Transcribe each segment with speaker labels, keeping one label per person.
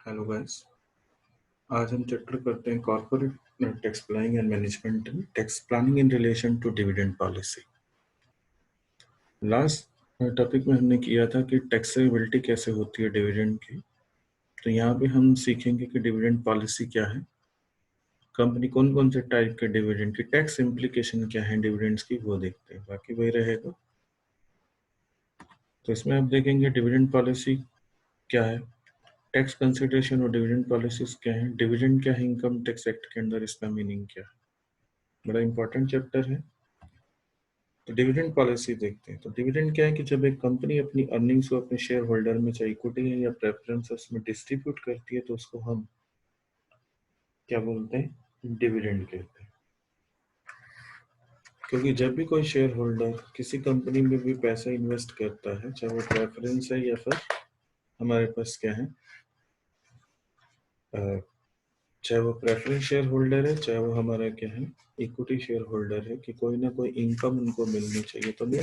Speaker 1: Hello guys. आज हम chapter करते हैं corporate tax planning and management में tax planning in relation to dividend policy. Last topic में हमने किया था कि टैक्सेबिलिटी कैसे होती है डिविडेंड की। तो यहाँ पे हम सीखेंगे कि डिविडेंड पॉलिसी क्या है, कंपनी कौन कौन से टाइप के डिविडेंड की टैक्स इम्प्लीकेशन क्या है डिविडेंड्स की, वो देखते हैं। बाकी वही रहेगा। तो इसमें आप देखेंगे डिविडेंड पॉलिसी क्या है, टैक्स कंसिडरेशन और डिविडेंड पॉलिसीज क्या है, डिविडेंड क्या है इनकम टैक्स एक्ट के अंदर, इसका मीनिंग क्या है। बड़ा इंपॉर्टेंट चैप्टर है। तो डिविडेंड पॉलिसी देखते हैं। तो डिविडेंड क्या है कि जब एक कंपनी अपनी अर्निंग्स को अपने शेयर होल्डर में, चाहे इक्विटी है या प्रेफरेंसेस में, डिस्ट्रीब्यूट करती है तो उसको हम क्या बोलते हैं, डिविडेंड कहते हैं। क्योंकि जब भी कोई शेयर होल्डर किसी कंपनी में भी पैसा इन्वेस्ट करता है, चाहे वो प्रेफरेंस है या फिर हमारे पास क्या है, चाहे वो प्रेफरेंस शेयर होल्डर है, चाहे वो हमारा क्या है, इक्विटी शेयर होल्डर है, कि कोई ना कोई इनकम उनको मिलनी चाहिए। तो मैं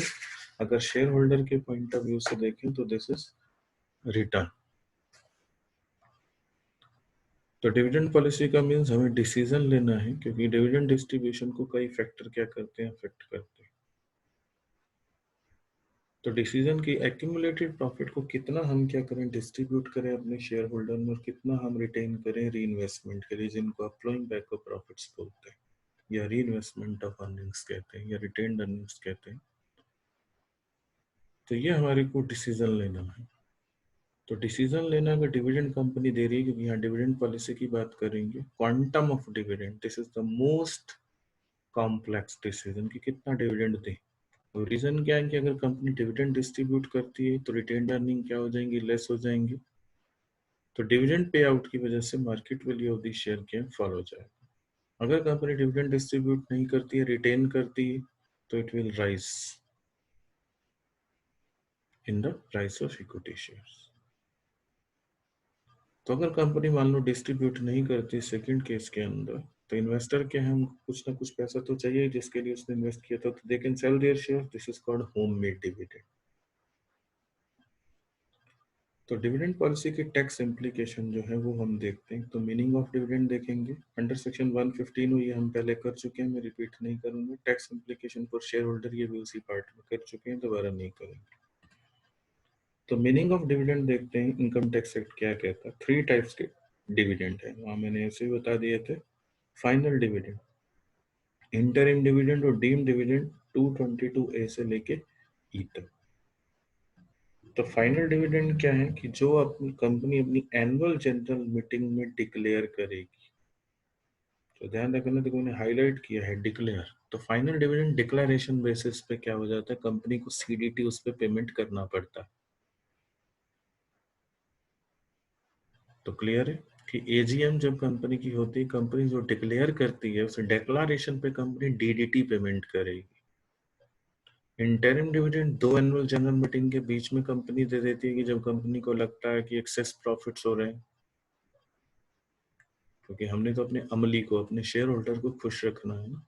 Speaker 1: अगर शेयर होल्डर के पॉइंट ऑफ व्यू से देखें तो दिस इज रिटर्न। तो डिविडेंड पॉलिसी का मीन्स हमें डिसीजन लेना है, क्योंकि डिविडेंड डिस्ट्रीब्यूशन को कई फैक्टर क्या करते हैं, अफेक्ट करते हैं। तो डिसीजन की एक्यूमुलेटेड प्रॉफिट को कितना हम क्या करें, डिस्ट्रीब्यूट करें अपने शेयर होल्डर में, और कितना हम रिटेन करें री इन्वेस्टमेंट के लिए, जिनको फ्लोइंग बैक ऑफ प्रॉफिट्स बोलते हैं, या री इन्वेस्टमेंट ऑफ अर्निंग्स कहते हैं, या रिटेन्ड अर्निंग्स कहते हैं। तो ये हमारे को डिसीजन लेना है। तो डिसीजन लेना अगर डिविडेंड कंपनी दे रही है, क्योंकि यहाँ डिविडेंड पॉलिसी की बात करेंगे, quantum of dividend, this is the most complex decision कि कितना डिविडेंड दे। तो रीजन क्या है कि अगर कंपनी डिविडेंड डिस्ट्रीब्यूट करती है तो रिटेन्ड अर्निंग क्या हो जाएंगी, लेस हो जाएंगी। तो डिविडेंड पे आउट की वजह से market value of the share क्या फॉल हो जाएगा। अगर कंपनी डिविडेंड डिस्ट्रीब्यूट नहीं करती है, रिटेन करती है, तो it will rise in the price of equity shares. तो अगर कंपनी मान लो डिस्ट्रीब्यूट नहीं करती सेकंड केस के अंदर, तो इन्वेस्टर के हम कुछ ना कुछ पैसा तो चाहिए जिसके लिए उसने इन्वेस्ट किया था, तो they can sell their share, this is called home made dividend. तो डिविडेंड पॉलिसी की टैक्स इम्प्लीकेशन जो है वो हम देखते हैं। तो मीनिंग ऑफ डिविडेंड देखेंगे अंडर सेक्शन 115, ये हम पहले कर चुके हैं, मैं रिपीट नहीं करूंगा। Tax implication for share holder, ये भी उसी पार्ट में कर चुके हैं, दोबारा नहीं करेंगे। तो मीनिंग ऑफ डिविडेंड देखते हैं, इनकम टैक्स एक्ट क्या कहता है। 3 टाइप्स के डिविडेंड है, वहां मैंने ऐसे ही बता दिए थे। फाइनल डिविडेंड, इंटरिम डिविडेंड और डीम डिविडेंड 222A से लेके ई तक। तो फाइनल डिविडेंड क्या है कि जो अपनी कंपनी अपनी एनुअल जनरल मीटिंग में डिक्लेयर करेगी। तो ध्यान रखना, देखो मैंने हाईलाइट किया है डिक्लेयर। तो फाइनल डिविडेंड डिक्लेरेशन बेसिस पे क्या हो जाता है, कंपनी को सीडीटी उस पे पेमेंट करना पड़ता है। तो क्लियर है कि एजीएम जब कंपनी की होती है, कंपनी जो डिक्लेयर करती है उस डिक्लेरेशन पे कंपनी डीडीटी पेमेंट करेगी। Interim dividend 2 annual general meeting के बीच में कंपनी दे देती है, कि जब कंपनी को लगता है कि एक्सेस प्रॉफिट्स हो रहे हैं, क्योंकि हमने तो अपने अमली को, अपने शेयर होल्डर को खुश रखना है ना।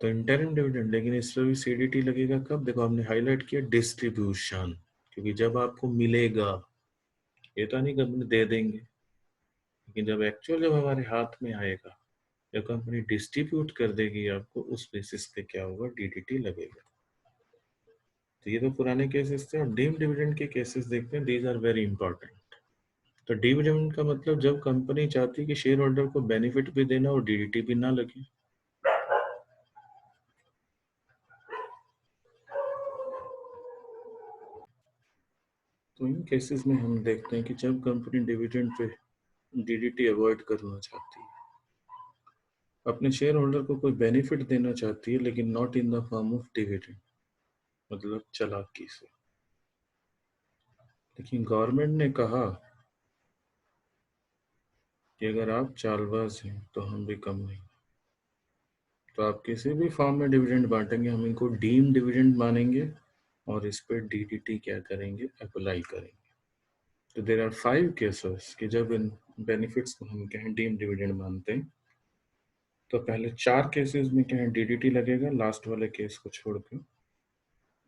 Speaker 1: तो इंटरिम डिविडेंड, लेकिन इस पर भी सीडीटी लगेगा कब, देखो हमने हाईलाइट किया डिस्ट्रीब्यूशन, क्योंकि जब आपको मिलेगा, ये तो नहीं कंपनी दे देंगे, लेकिन जब एक्चुअल जब हमारे हाथ में आएगा, जब कंपनी डिस्ट्रीब्यूट कर देगी आपको, उस बेसिस पे क्या होगा, डीडीटी लगेगा। तो ये तो पुराने केसेस थे। और डीम डिविडेंड के केसेस देखते हैं, दीज आर वेरी इंपॉर्टेंट। तो डिविडेंड का मतलब जब कंपनी चाहती है कि शेयर होल्डर को बेनिफिट भी देना और डीडीटी भी ना लगे। तो इन केसेस में हम देखते हैं कि जब company dividend pay DDT avoid करना चाहती है, अपने शेयर होल्डर को कोई बेनिफिट देना चाहती है, लेकिन not in the form of dividend, मतलब चालाकी से। लेकिन गवर्नमेंट ने कहा कि अगर आप चालबाज हैं तो हम भी कम नहीं। तो आप किसी भी फॉर्म में डिविडेंड बांटेंगे, हम इनको डीम डिविडेंड मानेंगे और इस पर डीडीटी क्या करेंगे, अप्लाई करेंगे। तो देर आर 5 केसेस कि जब इन बेनिफिट्स को हम कहें डीम डिविडेंड मानते हैं। तो पहले 4 केसेस में क्या है, डीडीटी लगेगा, लास्ट वाले केस को छोड़ के।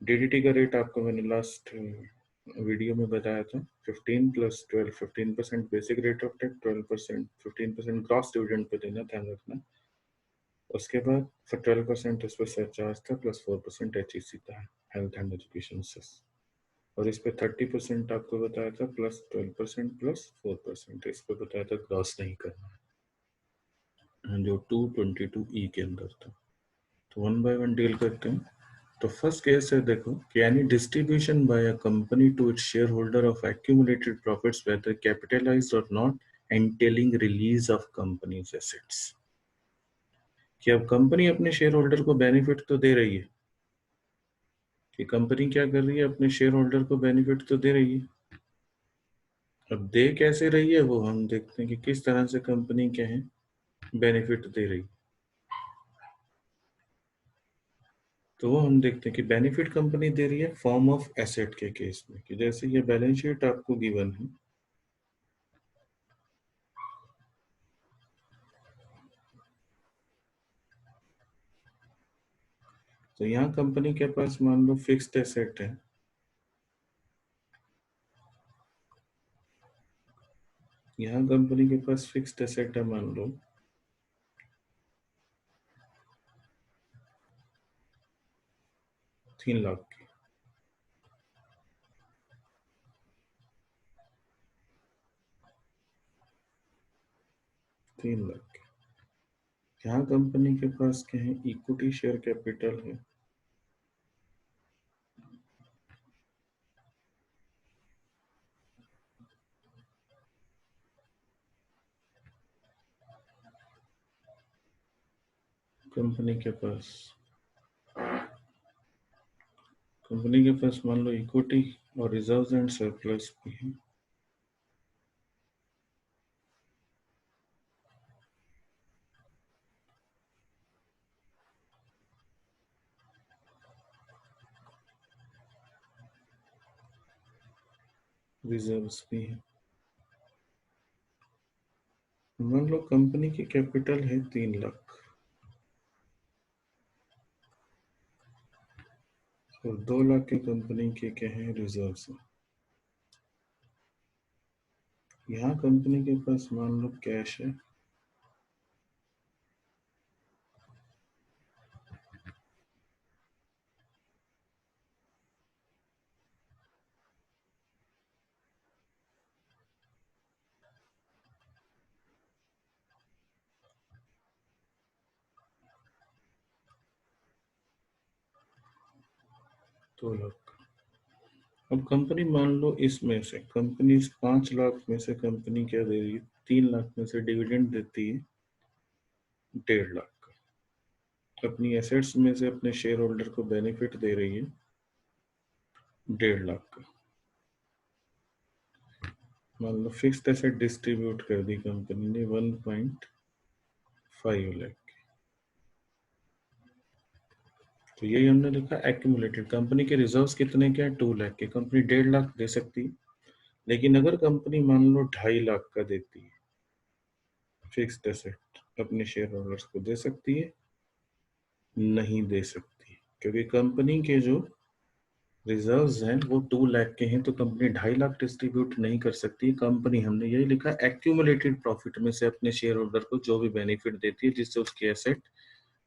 Speaker 1: डीडीटी का रेट आपको मैंने लास्ट वीडियो में बताया था 15 plus 12, 15% basic rate of tax, 12%, 15% gross dividend pay देना, ध्यान रखना। उसके बाद फिर 12% इस पे सरचार्ज था, प्लस 4% HEC था, हेल्थ एंड एजुकेशन सेस, और इस पे 30% आपको बताया था, प्लस 12% प्लस 4%, इस पे बताया था ग्रॉस नहीं करना, जो 222E के अंदर था। तो वन बाय वन डील करते हैं। तो फर्स्ट केस है, देखो कि any distribution by a company to its share holder of accumulated profits whether capitalised और not entailing release of companies assets. कि अब कंपनी अपने शेयर होल्डर को बेनिफिट तो दे रही है, कि कंपनी क्या कर रही है, अपने शेयर होल्डर को बेनिफिट तो दे रही है। अब दे कैसे रही है वो हम देखते हैं कि किस तरह से कंपनी क्या है बेनिफिट दे रही। तो वो हम देखते हैं कि बेनिफिट कंपनी दे रही है फॉर्म ऑफ एसेट के केस में, कि जैसे ये बैलेंस शीट आपको गिवन है, तो यहाँ कंपनी के पास मान लो फिक्स्ड एसेट है, यहाँ कंपनी के पास फिक्स्ड एसेट है मान लो 3 लाख की, 3 लाख की। यहाँ कंपनी के पास क्या है, इक्विटी शेयर कैपिटल है, कंपनी के पास कंपनी के पास मान लो इक्विटी और रिजर्व्स एंड सरप्लस भी है। रिजर्व्स भी है। मान लो कंपनी की कैपिटल है 3 लाख और 2 लाख की कंपनी के क्या है, रिजर्व्स है। यहाँ कंपनी के पास मान लो कैश है, दो लाख। अब कंपनी मान लो इसमें से कंपनी इस 5 लाख में से कंपनी क्या दे रही है, 3 लाख में से डिविडेंड देती है 1.5 लाख का, अपनी एसेट्स में से अपने शेयर होल्डर को बेनिफिट दे रही है 1.5 लाख का। मान लो फिक्स्ड एसेट डिस्ट्रीब्यूट कर दी कंपनी ने 1.5 लाख। तो यही हमने लिखा एक्यूमुलेटेड। कंपनी के रिजर्व्स कितने के हैं, 2 लाख के। कंपनी 1.5 लाख दे सकती है, लेकिन अगर कंपनी मान लो 2.5 लाख का देती है फिक्स्ड एसेट, अपने शेयर होल्डर्स को दे सकती है, नहीं दे सकती, क्योंकि कंपनी के जो रिजर्व्स हैं वो 2 लाख के हैं, तो कंपनी 2.5 लाख डिस्ट्रीब्यूट नहीं कर सकती। कंपनी हमने यही लिखा एक्यूमुलेटेड प्रॉफिट में से अपने शेयर होल्डर को जो भी बेनिफिट देती है जिससे उसकी एसेट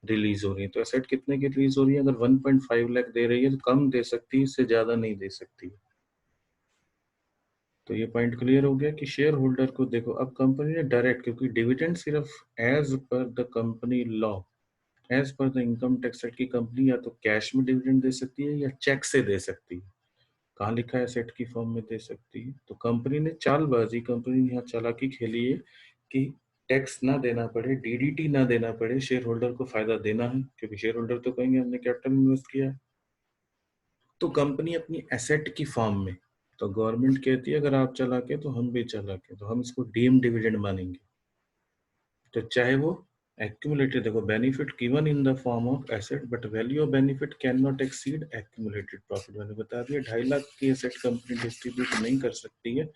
Speaker 1: रिलीज हो रही है। तो एसेट कितने की रिलीज हो रही है, अगर 1.5 लाख दे रही है तो कम दे सकती है, इससे ज्यादा नहीं दे सकती। तो ये पॉइंट क्लियर हो गया कि शेयर होल्डर को देखो, अब कंपनी ने डायरेक्ट, क्योंकि डिविडेंड सिर्फ as per the company law, as per the income tax act की कंपनी या तो कैश में डिविडेंड दे सकती है या चेक से दे सकती है। कहाँ लिखा है सेट की फॉर्म में दे सकती है। तो कंपनी ने चालबाजी, कंपनी ने यहाँ चालाकी खेली है कि टैक्स ना देना पड़े, डीडीटी ना देना पड़े, शेयर होल्डर को फायदा देना है, क्योंकि शेयर होल्डर तो कहेंगे हमने कैपिटल इन्वेस्ट किया है। तो कंपनी अपनी एसेट की फॉर्म में, तो गवर्नमेंट कहती है अगर आप चला के तो हम भी चला के, तो हम इसको डीम डिविडेंड मानेंगे। तो चाहे वो accumulated, देखो benefit given in the form of asset but value of benefit can not exceed accumulated profit. मैंने बता दिया 2.5 लाख की एसेट कंपनी डिस्ट्रीब्यूट नहीं कर सकती है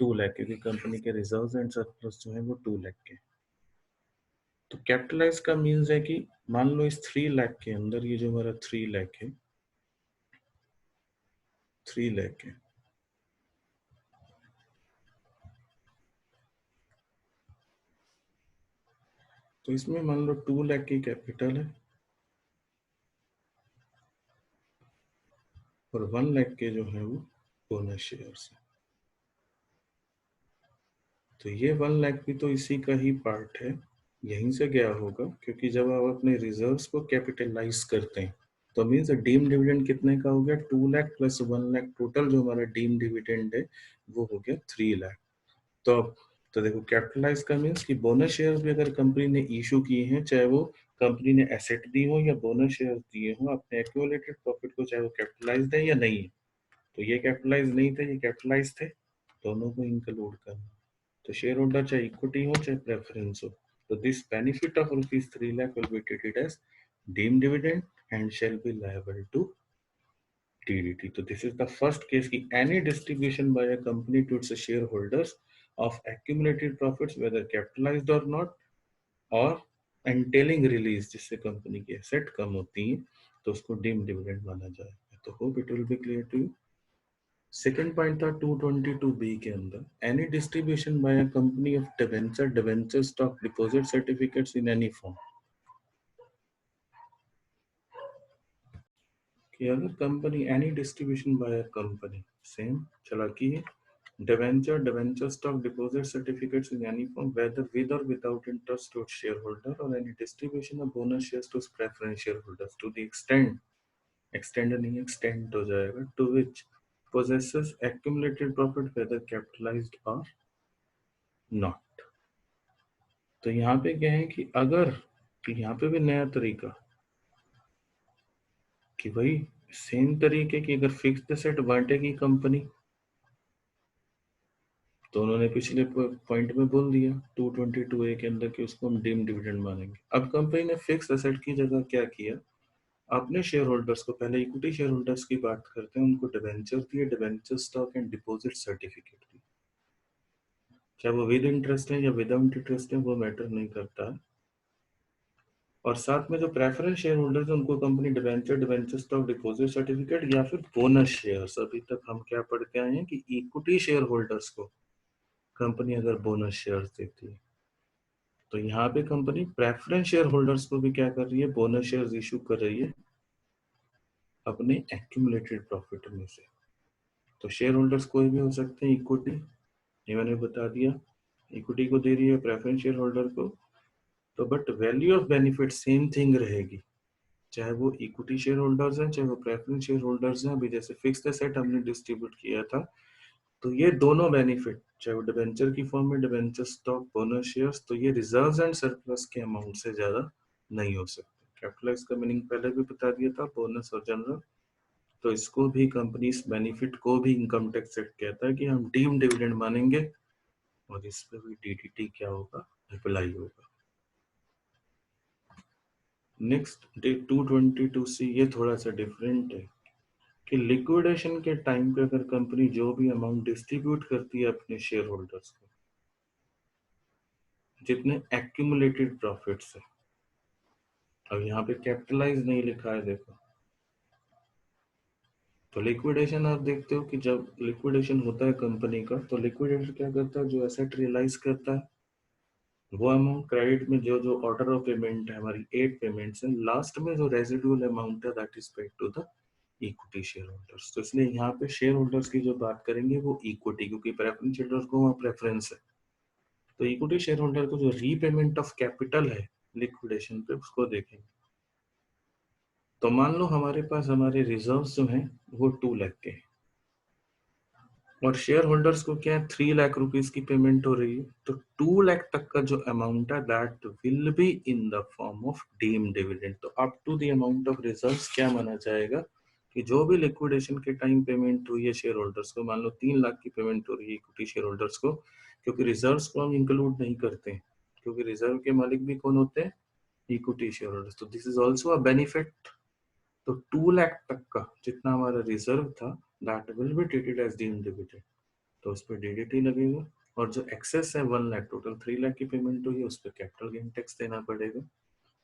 Speaker 1: 2 लाख, क्योंकि कंपनी के रिजर्व्स एंड सरप्लस जो है वो 2 लाख के। तो कैपिटलाइज का मीन्स है कि मान लो इस 3 लाख के अंदर ये जो हमारा 3 लाख है, 3 लाख है, तो इसमें मान लो 2 लाख की कैपिटल है और 1 लाख के जो है वो बोनस शेयर्स है। तो ये 1 लाख भी तो इसी का ही पार्ट है, यहीं से गया होगा, क्योंकि जब आप अपने रिजर्व्स को कैपिटलाइज करते हैं तो मीन्स डीम डिविडेंड कितने का हो गया, 2 लाख प्लस 1 लाख, टोटल जो हमारा डीम डिविडेंड है वो हो गया 3 लाख। तो तो देखो कैपिटलाइज का मीन्स कि बोनस शेयर्स भी अगर कंपनी ने इशू किए हैं, चाहे वो कंपनी ने एसेट दी हो या बोनस शेयर दिए हो अपने एक्यूमुलेटेड प्रॉफिट को, चाहे वो कैपिटलाइज्ड है या नहीं है, तो ये कैपिटलाइज नहीं थे, ये कैपिटलाइज थे, दोनों को इंक्लूड करना। तो शेयर होल्डर चाहे इक्विटी हो चाहे प्रेफरेंस हो, तो this benefit of rupees 3 lakh will be treated as deem dividend and shall be liable to DDT. So this is the first case कि any distribution by a company to its shareholders of accumulated profits whether capitalized or not or entailing release जिससे company की asset कम होती है तो उसको डीम डिविडेंड माना जाएगा। तो hope it will be clear to you. Second point था 222B के अंदर, any distribution by a company of debenture stock deposit certificates in any form, कि अगर company any distribution by a company, same चालाकी है, debenture stock deposit certificates in any form whether with or without interest to its shareholder or any distribution of bonus shares to its preference shareholders to the extend नहीं extend हो जाएगा, to which possesses accumulated profit whether capitalized or not। तो यहाँ पे क्या है कि अगर, तो यहाँ पे भी नया तरीका कि भाई सेम तरीके की अगर फिक्स्ड एसेट बांटेगी कंपनी, तो उन्होंने पिछले पॉइंट में बोल दिया 222A के अंदर कि उसको हम डीम डिविडेंड मानेंगे। अब कंपनी ने फिक्स एसेट की जगह क्या किया, अपने शेयर होल्डर्स को, पहले इक्विटी शेयर होल्डर्स की बात करते हैं, उनको डिवेंचर दिए, debenture stock and deposit certificate दिए, चाहे वो विद इंटरेस्ट है या विदाउट इंटरेस्ट है वो मैटर नहीं करता है। और साथ में जो प्रेफरेंस शेयर होल्डर्स है उनको company debenture stock deposit certificate या फिर बोनस शेयर्स, अभी तक हम क्या पढ़ के आए हैं कि इक्विटी शेयर होल्डर्स को कंपनी अगर बोनस शेयर्स देती है, तो यहाँ पे कंपनी प्रेफरेंस शेयर होल्डर्स को भी क्या कर रही है, बोनस शेयर्स इशू कर रही है अपने एक्यूमुलेटेड प्रॉफिट में से। तो शेयर होल्डर्स कोई भी हो सकते हैं, इक्विटी, ये मैंने बता दिया, इक्विटी को दे रही है प्रेफरेंस शेयर होल्डर को, तो but value of benefit same thing रहेगी, चाहे वो इक्विटी शेयर होल्डर्स हैं चाहे वो प्रेफरेंस शेयर होल्डर्स हैं। अभी जैसे फिक्स्ड एसेट हमने डिस्ट्रीब्यूट किया था, तो ये दोनों बेनिफिट, चाहे वो डिवेंचर की फॉर्म में डिवेंचर स्टॉक बोनस शेयर्स, तो ये रिजर्व्स एंड सरप्लस के अमाउंट से ज्यादा नहीं हो सकते। कैपिटलाइज का मीनिंग पहले भी बता दिया था, बोनस और जनरल। तो इसको भी कंपनी, इस बेनिफिट को भी इनकम टैक्स एक्ट कहता है कि हम डीम डिविडेंड मानेंगे और इस पे भी डीडीटी क्या होगा, अप्लाई होगा। नेक्स्ट 222C, ये थोड़ा सा डिफरेंट है कि लिक्विडेशन के टाइम पे अगर कंपनी जो भी अमाउंट डिस्ट्रीब्यूट करती है अपने शेयर होल्डर्स को, जितने एक्यूमुलेटेड प्रॉफिट्स है, अब यहाँ पे कैपिटलाइज नहीं लिखा है देखो, तो लिक्विडेशन आप देखते हो कि जब लिक्विडेशन होता है कंपनी का, तो लिक्विडेटर क्या करता है, जो एसेट रियलाइज करता है वो अमाउंट क्रेडिट में, जो जो ऑर्डर ऑफ पेमेंट है, हमारी 8 पेमेंट्स है, लास्ट में जो रेजिडुअल अमाउंट है that is paid to the equity share holders. तो इसलिए यहाँ पे शेयर होल्डर्स की जो बात करेंगे वो इक्विटी, क्योंकि प्रेफरेंस शेयर को वहाँ प्रेफरेंस है, तो इक्विटी शेयर होल्डर को जो रीपेमेंट ऑफ कैपिटल है लिक्विडेशन पे उसको देखेंगे। तो मान लो हमारे पास हमारे रिजर्व्स जो हैं वो 2 लाख के हैं और शेयर होल्डर्स को क्या है, 3 लाख रुपीस की पेमेंट हो रही है, तो 2 लाख तक का जो अमाउंट है that will be in the form of deem dividend. तो up to the amount of reserves क्या माना जाएगा कि जो भी लिक्विडेशन के टाइम पेमेंट हुई है शेयर होल्डर्स को, मान लो 3 लाख की पेमेंट हो रही है इक्विटी शेयर होल्डर्स को, क्योंकि रिजर्व्स को हम इंक्लूड नहीं करते हैं, क्योंकि रिजर्व के मालिक भी कौन होते हैं, इक्विटी शेयर होल्डर्स। तो this is also a benefit. तो 2 लाख तक का जितना हमारा रिजर्व था that will be treated as deemed dividend, तो उस पर डीडीटी लगेगा। और जो एक्सेस है 1 लाख, टोटल 3 लाख की पेमेंट हुई है, उस पर कैपिटल गेन टैक्स देना पड़ेगा।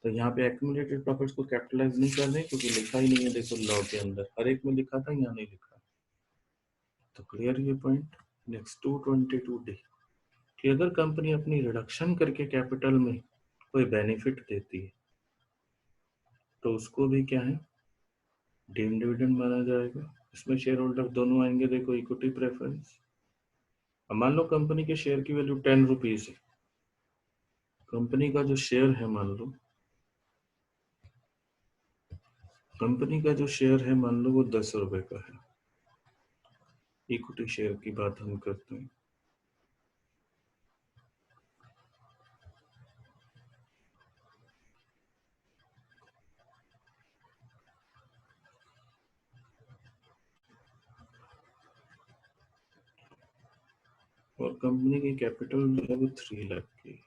Speaker 1: तो यहाँ पे एक्यूमुलेटेड प्रॉफिट्स को कैपिटलाइज नहीं कर रहे क्योंकि लिखा ही नहीं है, देखो लॉ के अंदर हर एक में लिखा था, यहाँ नहीं लिखा। तो क्लियर ये पॉइंट। नेक्स्ट 222D कि अगर कंपनी अपनी रिडक्शन करके कैपिटल में कोई बेनिफिट देती है तो उसको भी क्या है, डीम्ड डिविडेंड माना जाएगा। इसमें शेयर होल्डर दोनों आएंगे। देखो इक्विटी प्रेफरेंस, अब मान लो कंपनी के शेयर की वैल्यू 10 रुपीज है। कंपनी का जो शेयर है, मान लो कंपनी का जो शेयर है, मान लो वो 10 रुपए का है। इक्विटी शेयर की बात हम करते हैं। और कंपनी की कैपिटल जो है वो 3 लाख की है।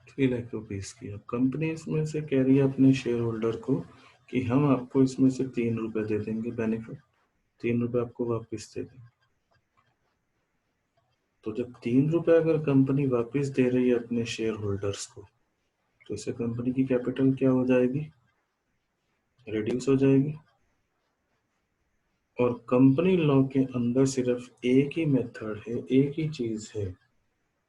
Speaker 1: ₹3 लाख की। अब कंपनी इसमें से कह रही है अपने शेयर होल्डर को कि हम आपको इसमें से 3 रुपए दे देंगे बेनिफिट, 3 रुपए आपको वापस दे देंगे। तो जब 3 रुपए अगर कंपनी वापस दे रही है अपने शेयर होल्डर्स को, तो इससे कंपनी की कैपिटल क्या हो जाएगी, रिड्यूस हो जाएगी। और कंपनी लॉ के अंदर सिर्फ एक ही मेथड है, एक ही चीज है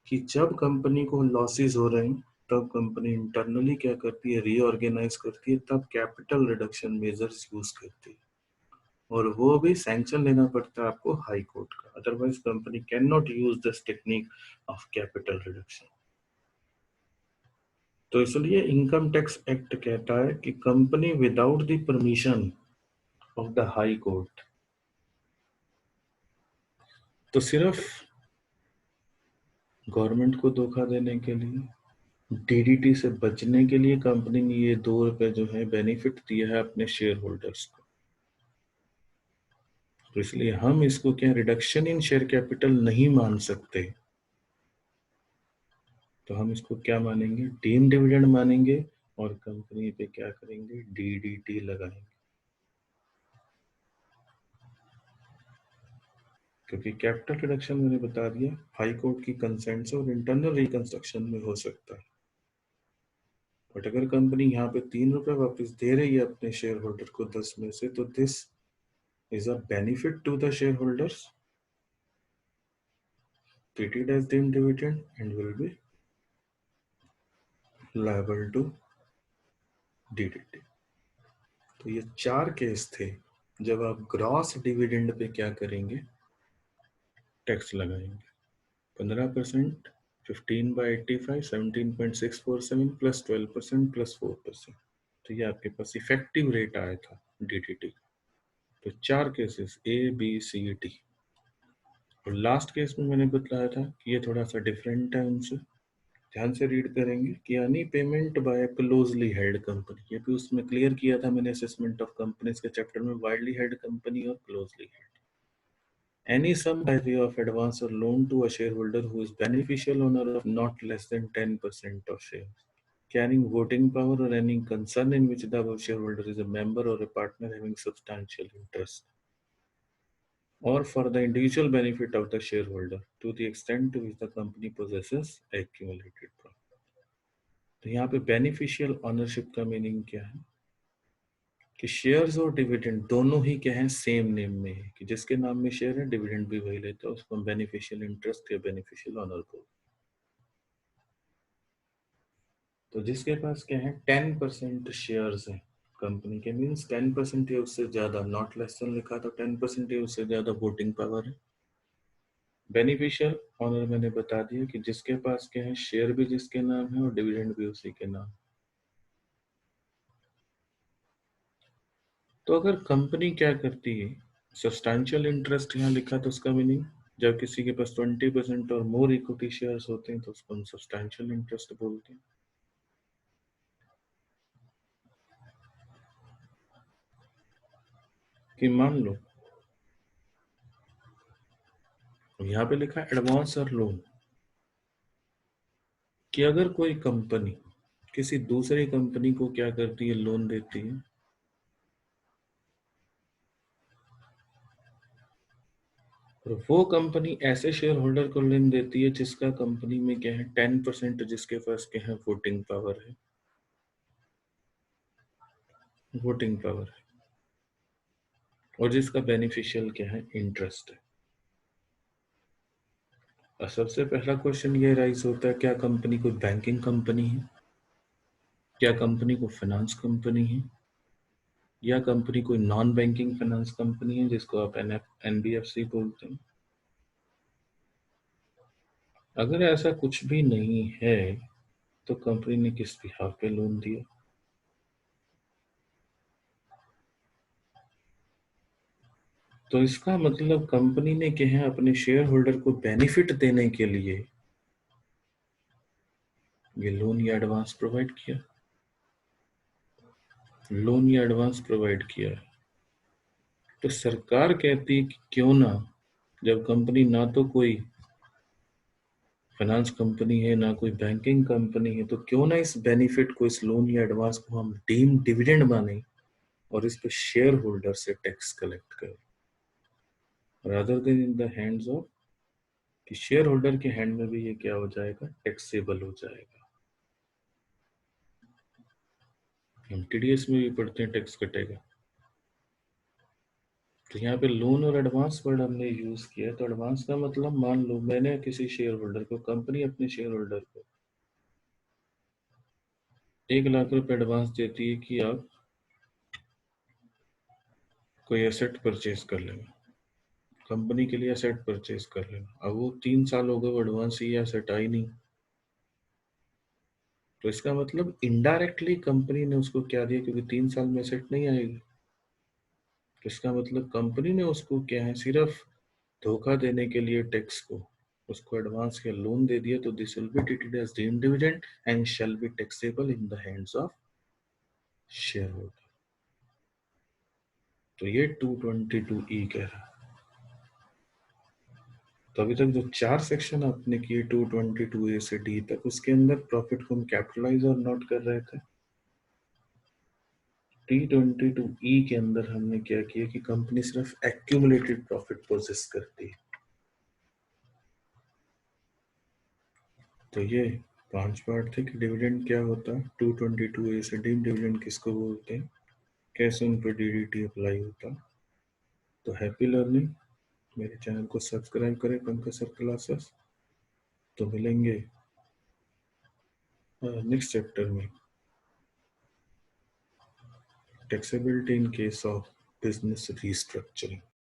Speaker 1: कि जब कंपनी को लॉसेस हो रहे हैं तब कंपनी इंटरनली क्या करती है, रीऑर्गेनाइज करती है, तब कैपिटल रिडक्शन मेजर्स यूज करती है। और वो भी सैंक्शन लेना पड़ता है आपको हाई कोर्ट का, otherwise company can not use this technique of capital reduction. तो इसलिए इनकम टैक्स एक्ट कहता है कि company without the permission of the high court, तो सिर्फ गवर्नमेंट को धोखा देने के लिए, डीडीटी से बचने के लिए कंपनी ने ये 2 रुपए जो है बेनिफिट दिया है अपने शेयर होल्डर्स को। तो इसलिए हम इसको क्या रिडक्शन इन शेयर कैपिटल नहीं मान सकते। तो हम इसको क्या मानेंगे, डीम डिविडेंड मानेंगे और कंपनी पे क्या करेंगे, डीडीटी लगाएंगे। क्योंकि कैपिटल रिडक्शन मैंने बता दिया हाई कोर्ट की कंसेंट से और इंटरनल रिकंस्ट्रक्शन में हो सकता है। बट अगर कंपनी यहाँ पे 3 रुपए वापस दे रही है अपने शेयर होल्डर को 10 में से, तो this is a benefit to the share holders, treated as deemed dividend and will be liable to DDT। तो ये 4 केस थे जब आप ग्रॉस डिविडेंड पे क्या करेंगे, टैक्स लगाएंगे। 15%, 15/85, 17.647 प्लस 12% प्लस 4%। तो ये आपके पास इफेक्टिव रेट आया था DDT। तो 4 केसेस ABCD। और लास्ट केस में मैंने बताया था कि ये थोड़ा सा डिफरेंट है उनसे। ध्यान से रीड करेंगे कि यानी payment by closely held company, ये भी उसमें क्लियर किया था मैंने असेसमेंट ऑफ कंपनीज के चैप्टर में, वाइडली हेल्ड कंपनी और closely held. Any sum by way of advance और loan to a share holder who is beneficial owner of not less than 10% of share carrying voting power or any concern in which the above shareholder is a member or a partner having substantial interest, or for the individual benefit of the shareholder to the extent to which the company possesses accumulated profit। तो यहाँ पे beneficial ownership का meaning क्या है कि shares और dividend दोनों ही क्या है, सेम नेम में है, कि जिसके नाम में शेयर है डिविडेंड भी वही लेता है, उसको बेनिफिशियल इंटरेस्ट या बेनिफिशियल ऑनर को। तो जिसके पास क्या है 10% शेयर्स है कंपनी के, मीन्स 10% या उससे ज्यादा, नॉट लेस देन लिखा तो 10% या उससे ज्यादा वोटिंग पावर है। बेनिफिशियल ऑनर मैंने बता दिया कि जिसके पास क्या है शेयर भी जिसके नाम है और डिविडेंड भी उसी के नाम। तो अगर कंपनी क्या करती है, सब्सटैंशियल इंटरेस्ट यहाँ लिखा तो उसका मीनिंग जब किसी के पास 20% और मोर इक्विटी शेयर्स होते हैं तो उसको हम सब्सटैंशियल इंटरेस्ट बोलते हैं। कि मान लो यहाँ पे लिखा एडवांस और लोन, कि अगर कोई कंपनी किसी दूसरी कंपनी को क्या करती है, लोन देती है, और वो कंपनी ऐसे शेयर होल्डर को लेन देती है जिसका कंपनी में क्या है 10% जिसके पास क्या है वोटिंग पावर है, वोटिंग पावर है, और जिसका बेनिफिशियल क्या है इंटरेस्ट है। और सबसे पहला क्वेश्चन ये राइज होता है, क्या कंपनी कोई बैंकिंग कंपनी है, क्या कंपनी को फाइनेंस कंपनी है, या कंपनी कोई नॉन बैंकिंग फाइनेंस कंपनी है जिसको आप एनबीएफसी बोलते हैं। अगर ऐसा कुछ भी नहीं है तो कंपनी ने किस बिहाफ पे लोन दिया? तो इसका मतलब कंपनी ने क्या है अपने शेयर होल्डर को बेनिफिट देने के लिए ये लोन या एडवांस प्रोवाइड किया, लोन या एडवांस प्रोवाइड किया है। तो सरकार कहती है कि क्यों ना, जब कंपनी ना तो कोई फाइनेंस कंपनी है ना कोई बैंकिंग कंपनी है, तो क्यों ना इस बेनिफिट को, इस लोन या एडवांस को हम डीम डिविडेंड माने और इस पे शेयर होल्डर से टैक्स कलेक्ट करें, rather then in the hands of, कि शेयर होल्डर के हैंड में भी ये क्या हो जाएगा, टैक्सेबल हो जाएगा। हम टीडीएस में भी पढ़ते हैं टैक्स कटेगा। तो यहाँ पे लोन और एडवांस वर्ड हमने यूज किया, तो एडवांस का मतलब मान लो मैंने किसी शेयर होल्डर को, कंपनी अपने शेयर होल्डर को 1 लाख रुपए एडवांस देती है कि आप कोई एसेट परचेज कर लेना, कंपनी के लिए एसेट परचेज कर लेना। अब वो 3 साल हो गए, वो एडवांस ही एसेट आई नहीं, तो इसका मतलब इनडायरेक्टली कंपनी ने उसको क्या दिया, क्योंकि 3 साल में एसेट नहीं आएगी, तो इसका मतलब कंपनी ने उसको क्या है सिर्फ धोखा देने के लिए टैक्स को उसको एडवांस या लोन दे दिया, तो this will be treated as deemed dividend and shall be taxable in the hands of share holder. तो ये 222E कह रहा है। तो अभी तक जो 4 सेक्शन आपने किए 222A से D तक, उसके अंदर प्रॉफिट को हम कैपिटलाइज और नोट कर रहे थे। T22E के अंदर हमने क्या किया कि कंपनी सिर्फ एक्यूमुलेटेड प्रॉफिट प्रोसेस करती है। तो ये 5 पार्ट थे कि डिविडेंड क्या होता है, 222A से डी डिविडेंड किसको बोलते हैं, कैसे उन पर डीडीटी अप्लाई होता है। तो हैप्पी लर्निंग, मेरे चैनल को सब्सक्राइब करें पंकज सर क्लासेस। तो मिलेंगे नेक्स्ट चैप्टर में, taxability in case of business restructuring.